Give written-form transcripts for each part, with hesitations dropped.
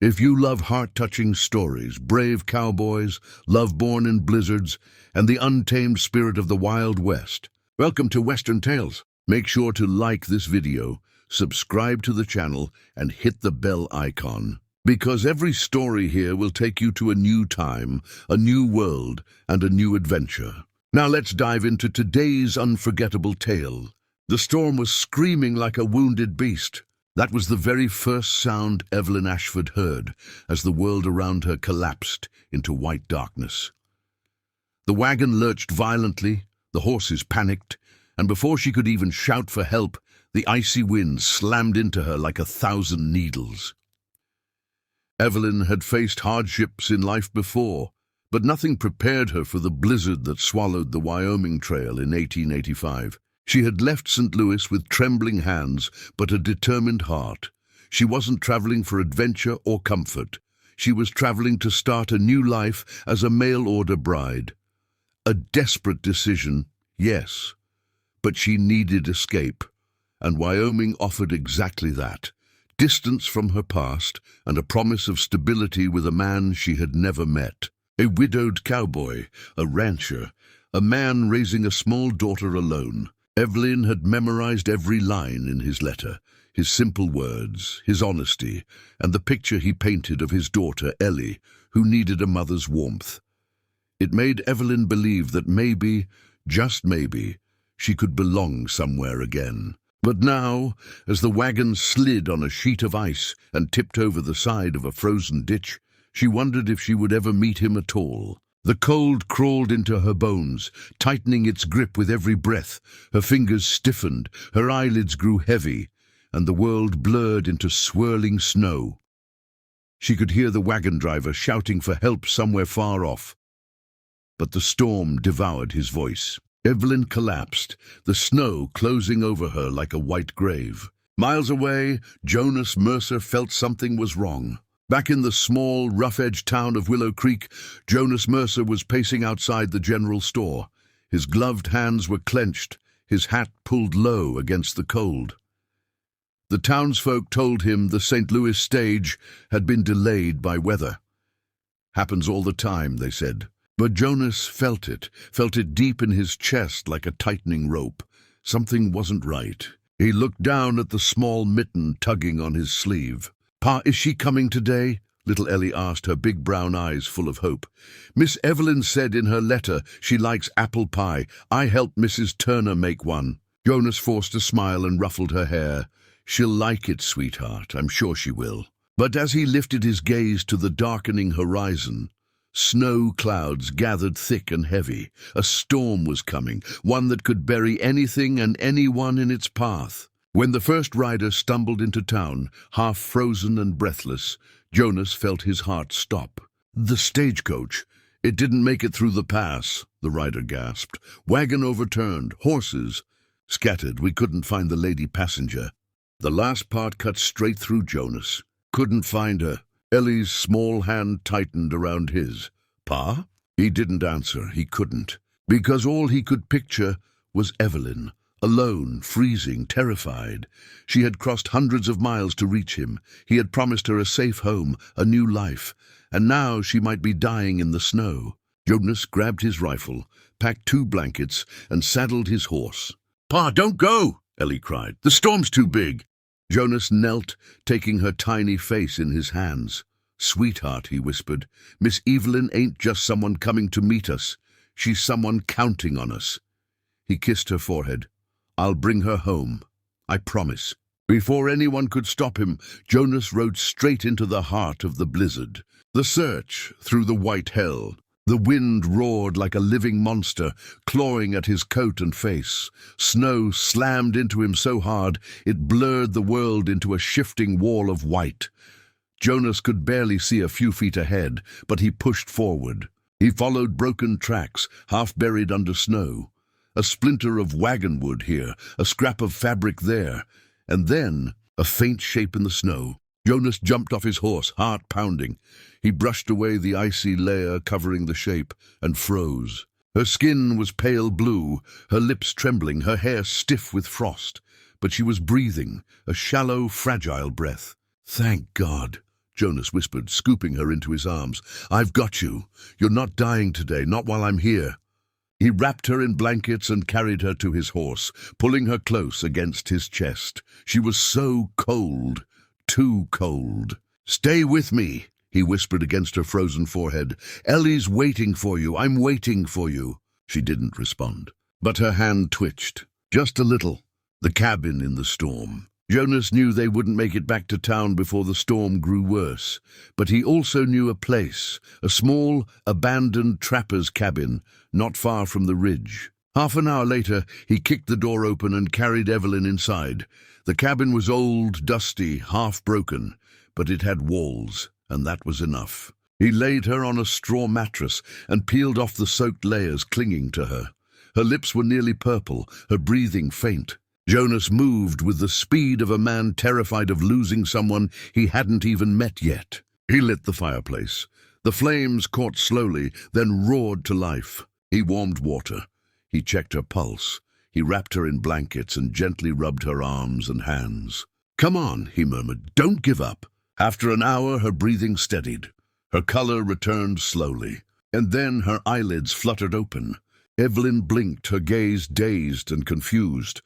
If you love heart-touching stories, brave cowboys, love born in blizzards, and the untamed spirit of the Wild West, welcome to Western Tales. Make sure to like this video, subscribe to the channel, and hit the bell icon, because every story here will take you to a new time, a new world, and a new adventure. Now let's dive into today's unforgettable tale. The storm was screaming like a wounded beast. That was the very first sound Evelyn Ashford heard as the world around her collapsed into white darkness. The wagon lurched violently, the horses panicked, and before she could even shout for help, the icy wind slammed into her like 1,000 needles. Evelyn had faced hardships in life before, but nothing prepared her for the blizzard that swallowed the Wyoming Trail in 1885. She had left St. Louis with trembling hands, but a determined heart. She wasn't traveling for adventure or comfort. She was traveling to start a new life as a mail-order bride. A desperate decision, yes, but she needed escape, and Wyoming offered exactly that. Distance from her past and a promise of stability with a man she had never met. A widowed cowboy, a rancher, a man raising a small daughter alone. Evelyn had memorized every line in his letter, his simple words, his honesty, and the picture he painted of his daughter, Ellie, who needed a mother's warmth. It made Evelyn believe that maybe, just maybe, she could belong somewhere again. But now, as the wagon slid on a sheet of ice and tipped over the side of a frozen ditch, she wondered if she would ever meet him at all. The cold crawled into her bones, tightening its grip with every breath. Her fingers stiffened, her eyelids grew heavy, and the world blurred into swirling snow. She could hear the wagon driver shouting for help somewhere far off, but the storm devoured his voice. Evelyn collapsed, the snow closing over her like a white grave. Miles away, Jonas Mercer felt something was wrong. Back in the small, rough-edged town of Willow Creek, Jonas Mercer was pacing outside the general store. His gloved hands were clenched, his hat pulled low against the cold. The townsfolk told him the St. Louis stage had been delayed by weather. Happens all the time, they said. But Jonas felt it deep in his chest like a tightening rope. Something wasn't right. He looked down at the small mitten tugging on his sleeve. "Pa, is she coming today?" little Ellie asked, her big brown eyes full of hope. "Miss Evelyn said in her letter she likes apple pie. I helped Mrs. Turner make one." Jonas forced a smile and ruffled her hair. "She'll like it, sweetheart. I'm sure she will." But as he lifted his gaze to the darkening horizon, snow clouds gathered thick and heavy. A storm was coming, one that could bury anything and anyone in its path. When the first rider stumbled into town, half frozen and breathless, Jonas felt his heart stop. "The stagecoach. It didn't make it through the pass," the rider gasped. "Wagon overturned, horses scattered. We couldn't find the lady passenger." The last part cut straight through Jonas. Couldn't find her. Ellie's small hand tightened around his. "Pa?" He didn't answer. He couldn't. Because all he could picture was Evelyn. Alone, freezing, terrified. She had crossed hundreds of miles to reach him. He had promised her a safe home, a new life, and now she might be dying in the snow. Jonas grabbed his rifle, packed 2 blankets, and saddled his horse. "Pa, don't go!" Ellie cried. "The storm's too big." Jonas knelt, taking her tiny face in his hands. "Sweetheart," he whispered, "Miss Evelyn ain't just someone coming to meet us. She's someone counting on us." He kissed her forehead. "I'll bring her home. I promise." Before anyone could stop him, Jonas rode straight into the heart of the blizzard. The search through the white hell. The wind roared like a living monster, clawing at his coat and face. Snow slammed into him so hard it blurred the world into a shifting wall of white. Jonas could barely see a few feet ahead, but he pushed forward. He followed broken tracks, half buried under snow. A splinter of wagon wood here, a scrap of fabric there, and then a faint shape in the snow. Jonas jumped off his horse, heart pounding. He brushed away the icy layer covering the shape and froze. Her skin was pale blue, her lips trembling, her hair stiff with frost. But she was breathing, a shallow, fragile breath. "Thank God," Jonas whispered, scooping her into his arms. "I've got you. You're not dying today, not while I'm here." He wrapped her in blankets and carried her to his horse, pulling her close against his chest. She was so cold, too cold. "Stay with me," he whispered against her frozen forehead. "Ellie's waiting for you. I'm waiting for you." She didn't respond, but her hand twitched, just a little. The cabin in the storm. Jonas knew they wouldn't make it back to town before the storm grew worse, but he also knew a place, a small, abandoned trapper's cabin, not far from the ridge. Half an hour later, he kicked the door open and carried Evelyn inside. The cabin was old, dusty, half-broken, but it had walls, and that was enough. He laid her on a straw mattress and peeled off the soaked layers clinging to her. Her lips were nearly purple, her breathing faint. Jonas moved with the speed of a man terrified of losing someone he hadn't even met yet. He lit the fireplace. The flames caught slowly, then roared to life. He warmed water. He checked her pulse. He wrapped her in blankets and gently rubbed her arms and hands. "Come on," he murmured. "Don't give up." After an hour, her breathing steadied. Her color returned slowly, and then her eyelids fluttered open. Evelyn blinked, her gaze dazed and confused.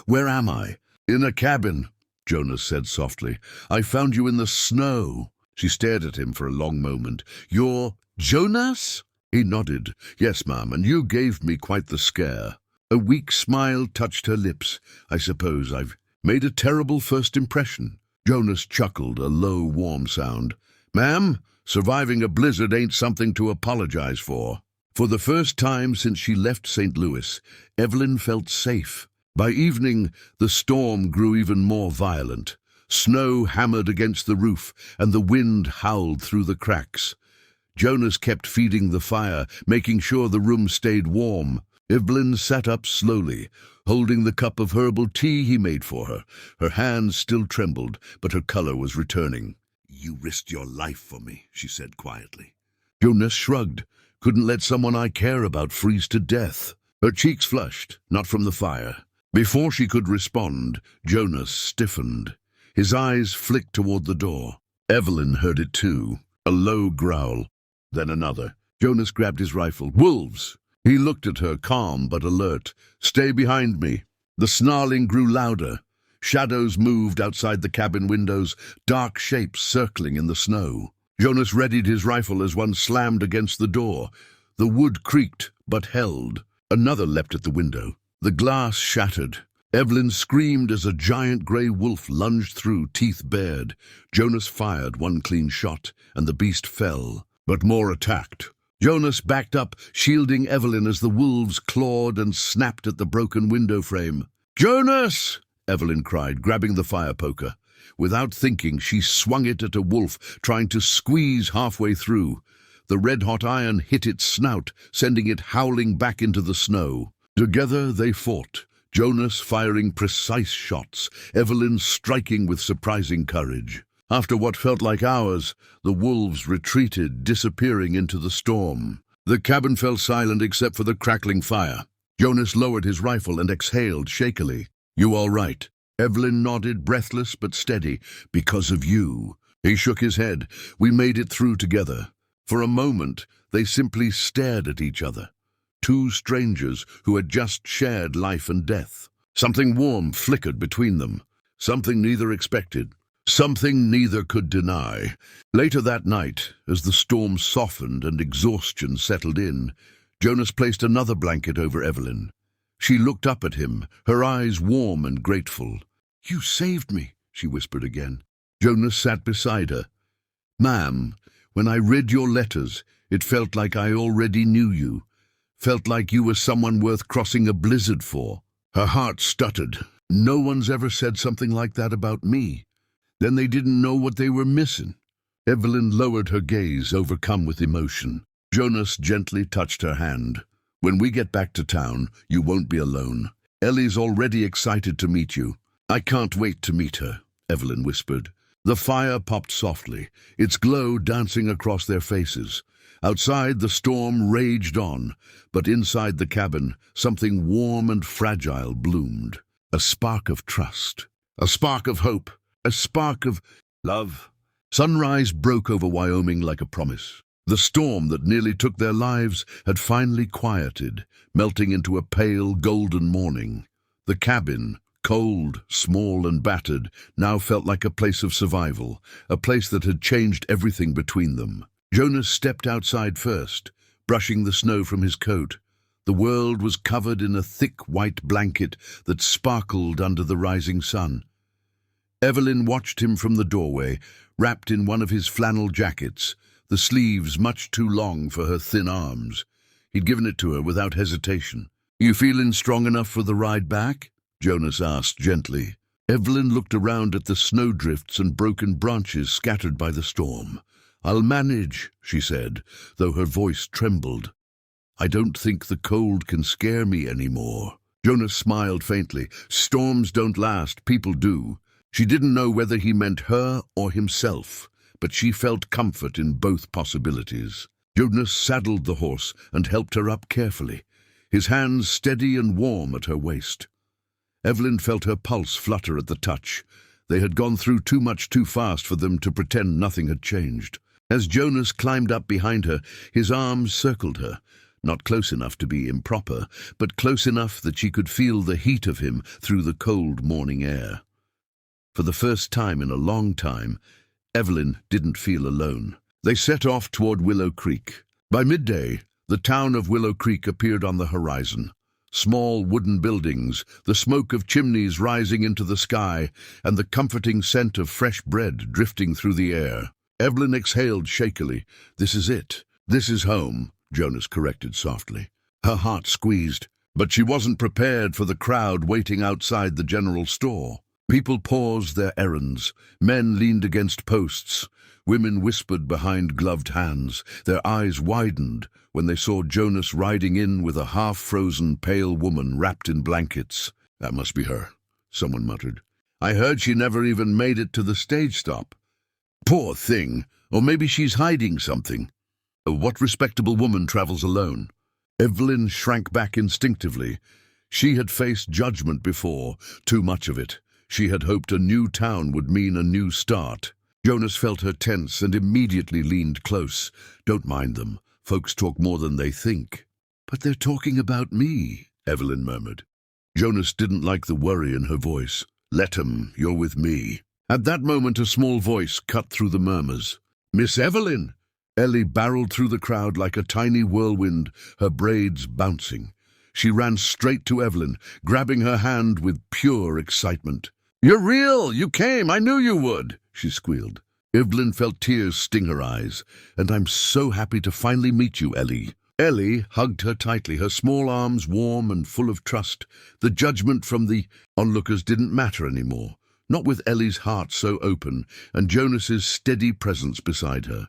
Where am I?" "In a cabin," Jonas said softly. "I found you in the snow." She stared at him for a long moment. "You're Jonas?" He nodded. "Yes, ma'am, and you gave me quite the scare." A weak smile touched her lips. "I suppose I've made a terrible first impression." Jonas chuckled, a low, warm sound. "Ma'am, surviving a blizzard ain't something to apologize for." For the first time since she left St. Louis, Evelyn felt safe. By evening, the storm grew even more violent. Snow hammered against the roof, and the wind howled through the cracks. Jonas kept feeding the fire, making sure the room stayed warm. Evelyn sat up slowly, holding the cup of herbal tea he made for her. Her hands still trembled, but her color was returning. "You risked your life for me," she said quietly. Jonas shrugged. "Couldn't let someone I care about freeze to death." Her cheeks flushed, not from the fire. Before she could respond, Jonas stiffened. His eyes flicked toward the door. Evelyn heard it too, a low growl, then another. Jonas grabbed his rifle. "Wolves!" He looked at her, calm but alert. "Stay behind me." The snarling grew louder. Shadows moved outside the cabin windows, dark shapes circling in the snow. Jonas readied his rifle as one slammed against the door. The wood creaked, but held. Another leapt at the window. The glass shattered. Evelyn screamed as a giant grey wolf lunged through, teeth bared. Jonas fired one clean shot, and the beast fell. But more attacked. Jonas backed up, shielding Evelyn as the wolves clawed and snapped at the broken window frame. "Jonas!" Evelyn cried, grabbing the fire poker. Without thinking, she swung it at a wolf, trying to squeeze halfway through. The red-hot iron hit its snout, sending it howling back into the snow. Together they fought, Jonas firing precise shots, Evelyn striking with surprising courage. After what felt like hours, the wolves retreated, disappearing into the storm. The cabin fell silent except for the crackling fire. Jonas lowered his rifle and exhaled shakily. "You all right?" Evelyn nodded, breathless but steady. "Because of you." He shook his head. "We made it through together." For a moment, they simply stared at each other. Two strangers who had just shared life and death. Something warm flickered between them. Something neither expected. Something neither could deny. Later that night, as the storm softened and exhaustion settled in, Jonas placed another blanket over Evelyn. She looked up at him, her eyes warm and grateful. "You saved me," she whispered again. Jonas sat beside her. "Ma'am, when I read your letters, it felt like I already knew you. Felt like you were someone worth crossing a blizzard for." Her heart stuttered. "No one's ever said something like that about me." Then they didn't know what they were missing. Evelyn lowered her gaze, overcome with emotion. Jonas gently touched her hand. "When we get back to town, you won't be alone. Ellie's already excited to meet you." "I can't wait to meet her," Evelyn whispered. The fire popped softly, its glow dancing across their faces. Outside, the storm raged on, but inside the cabin, something warm and fragile bloomed. A spark of trust, a spark of hope, a spark of love. Sunrise broke over Wyoming like a promise. The storm that nearly took their lives had finally quieted, melting into a pale, golden morning. The cabin, cold, small, and battered, now felt like a place of survival, a place that had changed everything between them. Jonas stepped outside first, brushing the snow from his coat. The world was covered in a thick white blanket that sparkled under the rising sun. Evelyn watched him from the doorway, wrapped in one of his flannel jackets, the sleeves much too long for her thin arms. He'd given it to her without hesitation. "You feeling strong enough for the ride back?" Jonas asked gently. Evelyn looked around at the snowdrifts and broken branches scattered by the storm. "I'll manage," she said, though her voice trembled. "I don't think the cold can scare me anymore." Jonas smiled faintly. "Storms don't last, people do." She didn't know whether he meant her or himself, but she felt comfort in both possibilities. Jonas saddled the horse and helped her up carefully, his hands steady and warm at her waist. Evelyn felt her pulse flutter at the touch. They had gone through too much too fast for them to pretend nothing had changed. As Jonas climbed up behind her, his arms circled her, not close enough to be improper, but close enough that she could feel the heat of him through the cold morning air. For the first time in a long time, Evelyn didn't feel alone. They set off toward Willow Creek. By midday, the town of Willow Creek appeared on the horizon. Small wooden buildings, the smoke of chimneys rising into the sky, and the comforting scent of fresh bread drifting through the air. Evelyn exhaled shakily. "This is it. This is home," Jonas corrected softly. Her heart squeezed, but she wasn't prepared for the crowd waiting outside the general store. People paused their errands. Men leaned against posts. Women whispered behind gloved hands. Their eyes widened when they saw Jonas riding in with a half-frozen pale woman wrapped in blankets. "That must be her," someone muttered. "I heard she never even made it to the stage stop." "Poor thing. Or maybe she's hiding something." What respectable woman travels alone? Evelyn shrank back instinctively. She had faced judgment before, too much of it. She had hoped a new town would mean a new start. Jonas felt her tense and immediately leaned close. "Don't mind them. Folks talk more than they think." "But they're talking about me," Evelyn murmured. Jonas didn't like the worry in her voice. "Let 'em. You're with me." At that moment, a small voice cut through the murmurs. "Miss Evelyn!" Ellie barreled through the crowd like a tiny whirlwind, her braids bouncing. She ran straight to Evelyn, grabbing her hand with pure excitement. "You're real! You came! I knew you would!" she squealed. Evelyn felt tears sting her eyes. "And I'm so happy to finally meet you, Ellie." Ellie hugged her tightly, her small arms warm and full of trust. The judgment from the onlookers didn't matter anymore, not with Ellie's heart so open and Jonas's steady presence beside her.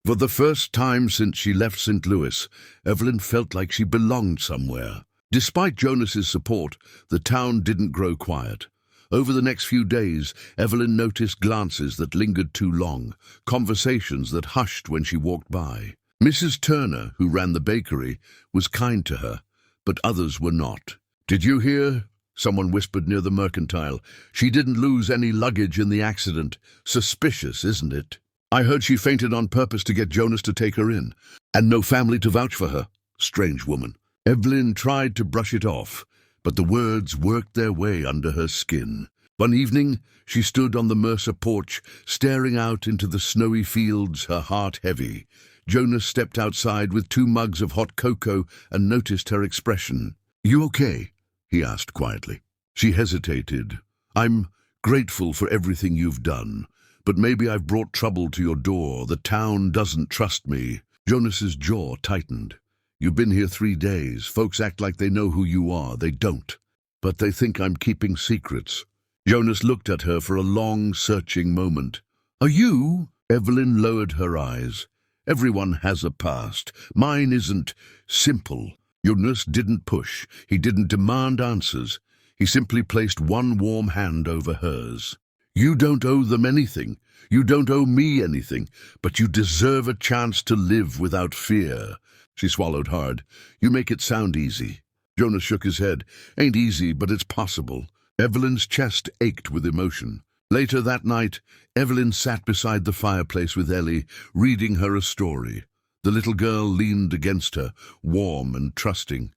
For the first time since she left St. Louis, Evelyn felt like she belonged somewhere. Despite Jonas's support, the town didn't grow quiet. Over the next few days, Evelyn noticed glances that lingered too long, conversations that hushed when she walked by. Mrs. Turner, who ran the bakery, was kind to her, but others were not. "Did you hear?" Someone whispered near the mercantile. "She didn't lose any luggage in the accident. Suspicious, isn't it?" "I heard she fainted on purpose to get Jonas to take her in, and no family to vouch for her. Strange woman." Evelyn tried to brush it off, but the words worked their way under her skin. One evening, she stood on the Mercer porch, staring out into the snowy fields, her heart heavy. Jonas stepped outside with 2 mugs of hot cocoa and noticed her expression. "You okay?" he asked quietly. She hesitated. "I'm grateful for everything you've done, but maybe I've brought trouble to your door. The town doesn't trust me." Jonas's jaw tightened. "You've been here 3 days. Folks act like they know who you are. They don't. But they think I'm keeping secrets." Jonas looked at her for a long, searching moment. "Are you?" Evelyn lowered her eyes. "Everyone has a past. Mine isn't simple." Jonas didn't push. He didn't demand answers. He simply placed one warm hand over hers. "You don't owe them anything. You don't owe me anything. But you deserve a chance to live without fear." She swallowed hard. "You make it sound easy." Jonas shook his head. "Ain't easy, but it's possible." Evelyn's chest ached with emotion. Later that night, Evelyn sat beside the fireplace with Ellie, reading her a story. The little girl leaned against her, warm and trusting.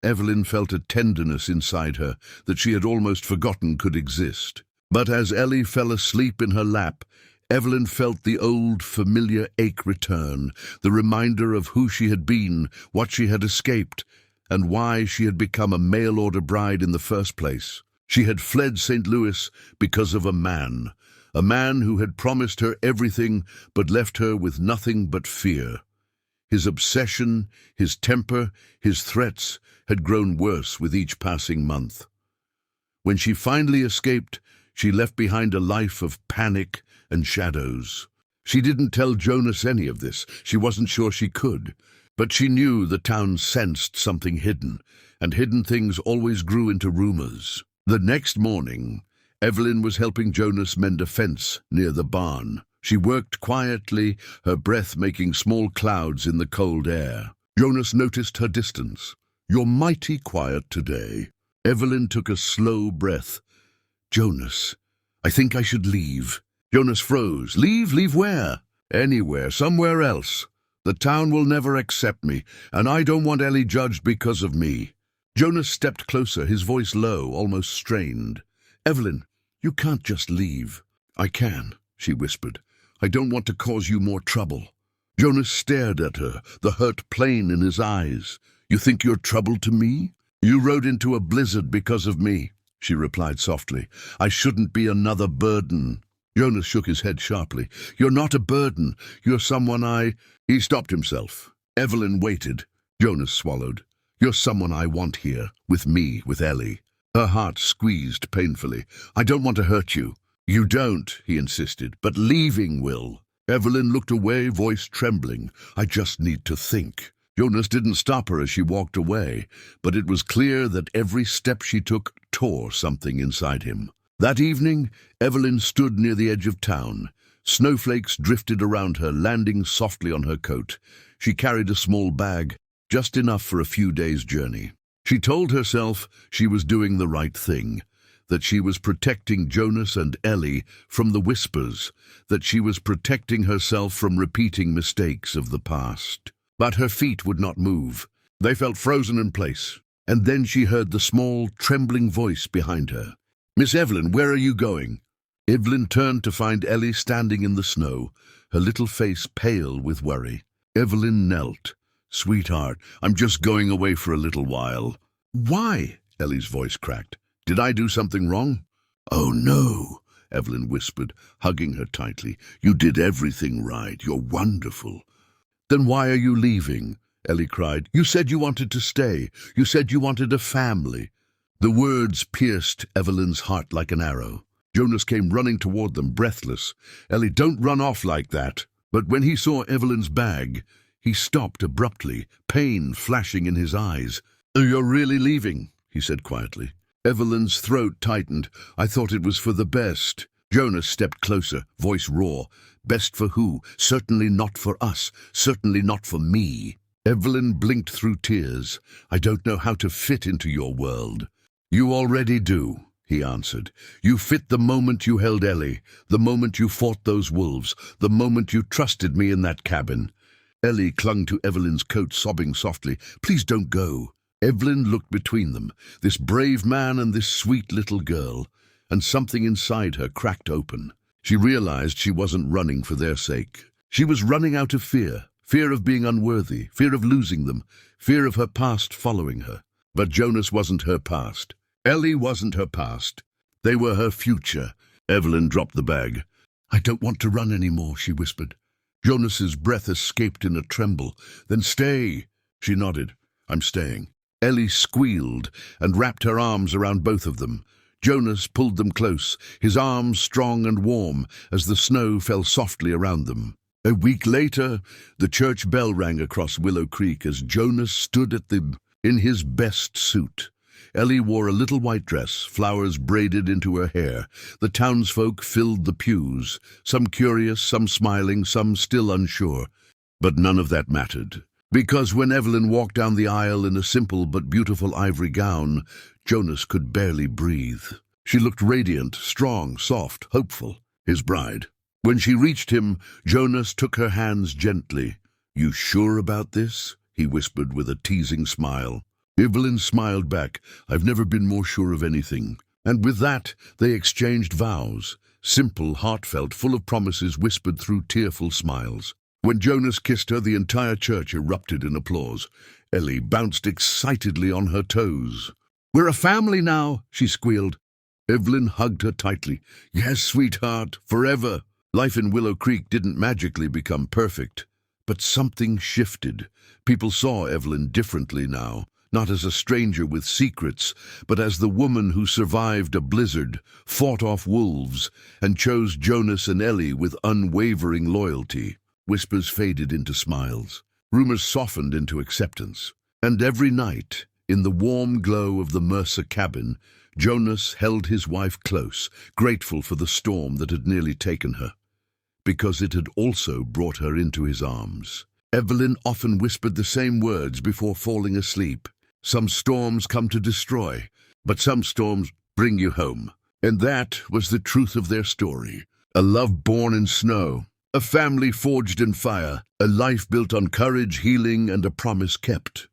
Evelyn felt a tenderness inside her that she had almost forgotten could exist. But as Ellie fell asleep in her lap, Evelyn felt the old familiar ache return, the reminder of who she had been, what she had escaped, and why she had become a mail-order bride in the first place. She had fled St. Louis because of a man who had promised her everything but left her with nothing but fear. His obsession, his temper, his threats had grown worse with each passing month. When she finally escaped, she left behind a life of panic and shadows. She didn't tell Jonas any of this. She wasn't sure she could. But she knew the town sensed something hidden, and hidden things always grew into rumors. The next morning, Evelyn was helping Jonas mend a fence near the barn. She worked quietly, her breath making small clouds in the cold air. Jonas noticed her distance. "You're mighty quiet today." Evelyn took a slow breath. "Jonas, I think I should leave." Jonas froze. "Leave? Leave where?" "Anywhere, somewhere else. The town will never accept me, and I don't want Ellie judged because of me." Jonas stepped closer, his voice low, almost strained. "Evelyn, you can't just leave." "I can," she whispered. "I don't want to cause you more trouble." Jonas stared at her, the hurt plain in his eyes. "You think you're trouble to me?" "You rode into a blizzard because of me," she replied softly. "I shouldn't be another burden." Jonas shook his head sharply. "You're not a burden. You're someone I—" He stopped himself. Evelyn waited. Jonas swallowed. "You're someone I want here, with me, with Ellie." Her heart squeezed painfully. "I don't want to hurt you." "You don't," he insisted, "but leaving will." Evelyn looked away, voice trembling. "I just need to think." Jonas didn't stop her as she walked away, but it was clear that every step she took tore something inside him. That evening, Evelyn stood near the edge of town. Snowflakes drifted around her, landing softly on her coat. She carried a small bag, just enough for a few days' journey. She told herself she was doing the right thing, that she was protecting Jonas and Ellie from the whispers, that she was protecting herself from repeating mistakes of the past. But her feet would not move. They felt frozen in place. And then she heard the small, trembling voice behind her. "Miss Evelyn, where are you going?" Evelyn turned to find Ellie standing in the snow, her little face pale with worry. Evelyn knelt. "Sweetheart, I'm just going away for a little while." "Why?" Ellie's voice cracked. "Did I do something wrong?" "Oh, no," Evelyn whispered, hugging her tightly. "You did everything right. You're wonderful." "Then why are you leaving?" Ellie cried. "You said you wanted to stay. You said you wanted a family." The words pierced Evelyn's heart like an arrow. Jonas came running toward them, breathless. "Ellie, don't run off like that." But when he saw Evelyn's bag, he stopped abruptly, pain flashing in his eyes. "You're really leaving," he said quietly. Evelyn's throat tightened. "I thought it was for the best." Jonas stepped closer, voice raw. "Best for who? Certainly not for us. Certainly not for me." Evelyn blinked through tears. "I don't know how to fit into your world." "You already do," he answered. "You fit the moment you held Ellie, the moment you fought those wolves, the moment you trusted me in that cabin." Ellie clung to Evelyn's coat, sobbing softly. "Please don't go." Evelyn looked between them, this brave man and this sweet little girl, and something inside her cracked open. She realized she wasn't running for their sake. She was running out of fear, fear of being unworthy, fear of losing them, fear of her past following her. But Jonas wasn't her past. Ellie wasn't her past. They were her future. Evelyn dropped the bag. "I don't want to run anymore," she whispered. Jonas's breath escaped in a tremble. "Then stay." She nodded. "I'm staying." Ellie squealed and wrapped her arms around both of them. Jonas pulled them close, his arms strong and warm, as the snow fell softly around them. A week later, the church bell rang across Willow Creek as Jonas stood in his best suit. Ellie wore a little white dress, flowers braided into her hair. The townsfolk filled the pews, some curious, some smiling, some still unsure. But none of that mattered, because when Evelyn walked down the aisle in a simple but beautiful ivory gown, Jonas could barely breathe. She looked radiant, strong, soft, hopeful, his bride. When she reached him, Jonas took her hands gently. "You sure about this?" he whispered with a teasing smile. Evelyn smiled back. "I've never been more sure of anything." And with that, they exchanged vows, simple, heartfelt, full of promises whispered through tearful smiles. When Jonas kissed her, the entire church erupted in applause. Ellie bounced excitedly on her toes. "We're a family now," she squealed. Evelyn hugged her tightly. "Yes, sweetheart, forever." Life in Willow Creek didn't magically become perfect, but something shifted. People saw Evelyn differently now, not as a stranger with secrets, but as the woman who survived a blizzard, fought off wolves, and chose Jonas and Ellie with unwavering loyalty. Whispers faded into smiles. Rumors softened into acceptance. And every night, in the warm glow of the Mercer cabin, Jonas held his wife close, grateful for the storm that had nearly taken her, because it had also brought her into his arms. Evelyn often whispered the same words before falling asleep. "Some storms come to destroy, but some storms bring you home." And that was the truth of their story. A love born in snow, a family forged in fire, a life built on courage, healing, and a promise kept.